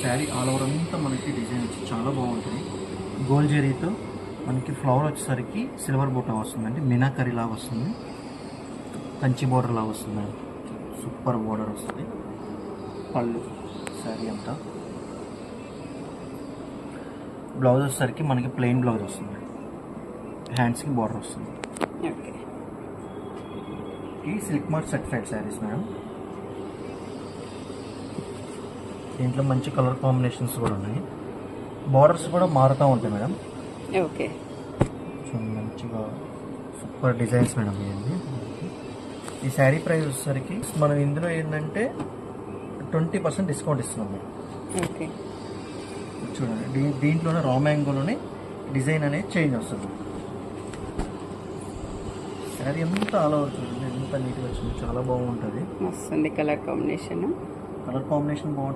Sari all over అంతా మనకి design వచ్చి చాలా బాగుంటుంది. గోల్డ్ జరీతో మనకి ఫ్లవర్ వచ్చేసరికి సిల్వర్ బూటా వస్తుందండి. మీనాకరీ లాగా వస్తుంది, కంచి బోర్డర్ లాగా వస్తుంది. సూపర్ బోర్డర్ వస్తుంది. పళ్ళు శారీ అంతా. బ్లౌజ్ వచ్చేసరికి మనకి ప్లెయిన్ బ్లౌజ్ వస్తుంది. హ్యాండ్స్కి బోర్డర్ వస్తుంది. ఓకే, ఈ silk mark certified saris madam. దీంట్లో మంచి కలర్ కాంబినేషన్స్ కూడా ఉన్నాయి. బార్డర్స్ కూడా మారుతూ ఉంటాయి మేడం. ఓకే, మంచిగా సూపర్ డిజైన్స్ మేడం. ఇవన్నీ ఈ శారీ ప్రైస్ వచ్చేసరికి మనం ఇందులో ఏంటంటే 20% డిస్కౌంట్ ఇస్తున్నాం మేడం. ఓకే, చూడండి దీంట్లోనే రా మ్యాంగోలోనే డిజైన్ అనేది చేంజ్ వస్తుంది. శారీ ఎంత ఆల్ ఓవర్ చూడండి ఎంత నీట్గా వచ్చింది, చాలా బాగుంటుంది. వస్తుంది కలర్ కాంబినేషన్. కలర్ కాంబినేషన్ బాగుంటుంది.